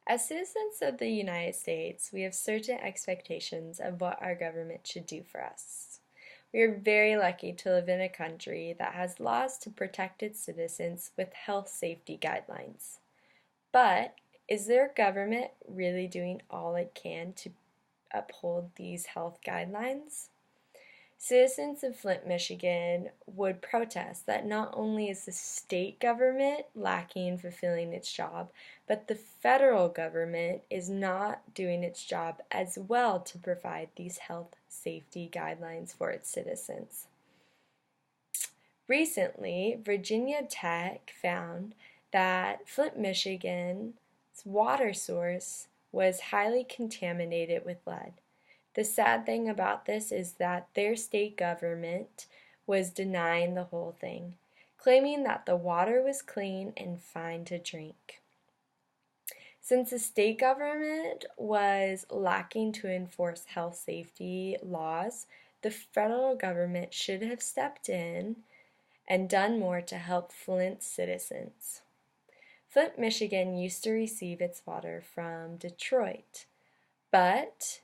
As citizens of the United States, we have certain expectations of what our government should do for us. We are very lucky to live in a country that has laws to protect its citizens with health safety guidelines. But is their government really doing all it can to uphold these health guidelines? Citizens of Flint, Michigan would protest that not only is the state government lacking in fulfilling its job, but the federal government is not doing its job as well to provide these health safety guidelines for its citizens. Recently, Virginia Tech found that Flint, Michigan's water source was highly contaminated with lead. The sad thing about this is that their state government was denying the whole thing, claiming that the water was clean and fine to drink. Since the state government was lacking to enforce health safety laws, the federal government should have stepped in and done more to help Flint citizens. Flint, Michigan used to receive its water from Detroit, but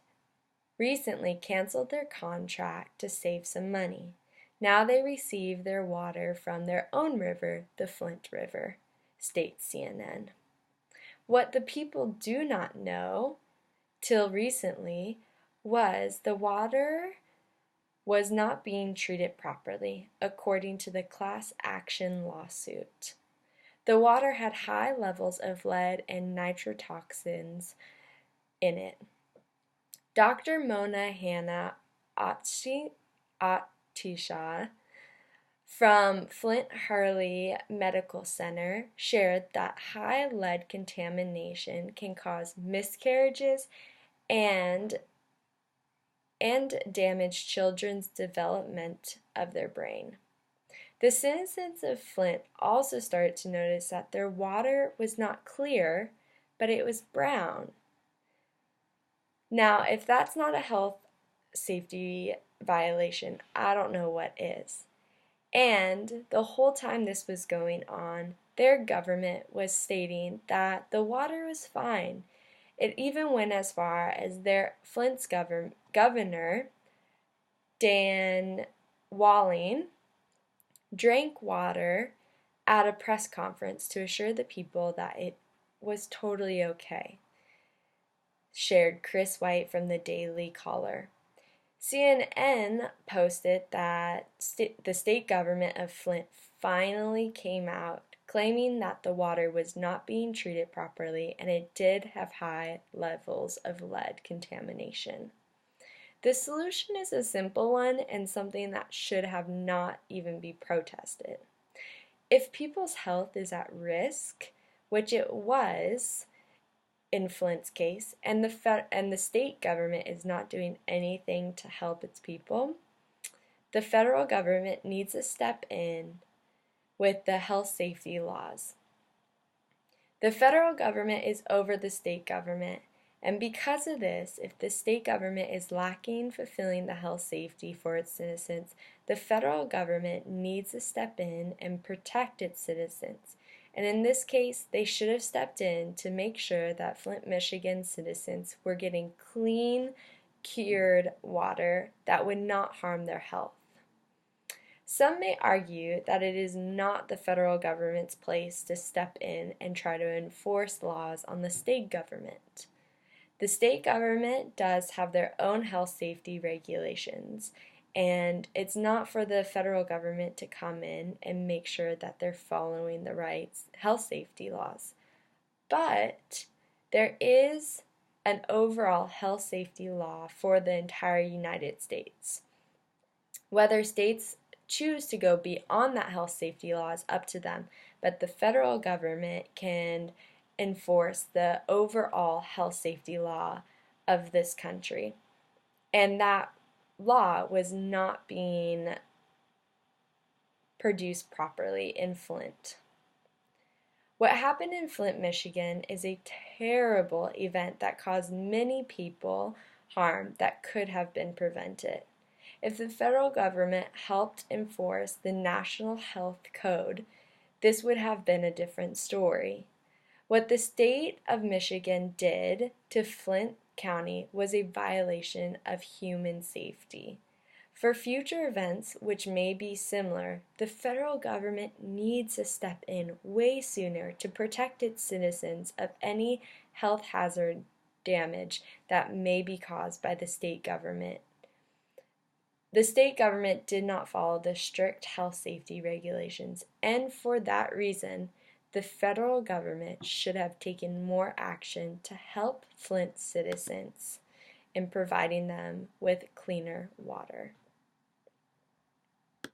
recently canceled their contract to save some money. Now they receive their water from their own river, the Flint River, states CNN. What the people do not know, till recently, was the water was not being treated properly, according to the class action lawsuit. The water had high levels of lead and nitrotoxins in it. Dr. Mona Hanna Atisha from Flint Hurley Medical Center shared that high lead contamination can cause miscarriages and damage children's development of their brain. The citizens of Flint also started to notice that their water was not clear, but it was brown. Now, if that's not a health safety violation, I don't know what is. And the whole time this was going on, their government was stating that the water was fine. It even went as far as their Flint's governor, Dan Walling, drank water at a press conference to assure the people that it was totally okay, shared Chris White from the Daily Caller. CNN posted that the state government of Flint finally came out claiming that the water was not being treated properly and it did have high levels of lead contamination. The solution is a simple one and something that should have not even be protested. If people's health is at risk, which it was in Flint's case, and the state government is not doing anything to help its people, the federal government needs to step in with the health safety laws. The federal government is over the state government, and because of this, if the state government is lacking fulfilling the health safety for its citizens, the federal government needs to step in and protect its citizens. And in this case, they should have stepped in to make sure that Flint, Michigan citizens were getting clean, cured water that would not harm their health. Some may argue that it is not the federal government's place to step in and try to enforce laws on the state government. The state government does have their own health safety regulations, and it's not for the federal government to come in and make sure that they're following the right health safety laws. But there is an overall health safety law for the entire United States. Whether states choose to go beyond that health safety law is up to them, but the federal government can enforce the overall health safety law of this country. And that law was not being produced properly in Flint. What happened in Flint, Michigan is a terrible event that caused many people harm that could have been prevented. If the federal government helped enforce the National Health Code, this would have been a different story. What the state of Michigan did to Flint County was a violation of human safety. For future events which may be similar, the federal government needs to step in way sooner to protect its citizens of any health hazard damage that may be caused by the state government. The state government did not follow the strict health safety regulations, and for that reason, the federal government should have taken more action to help Flint citizens in providing them with cleaner water.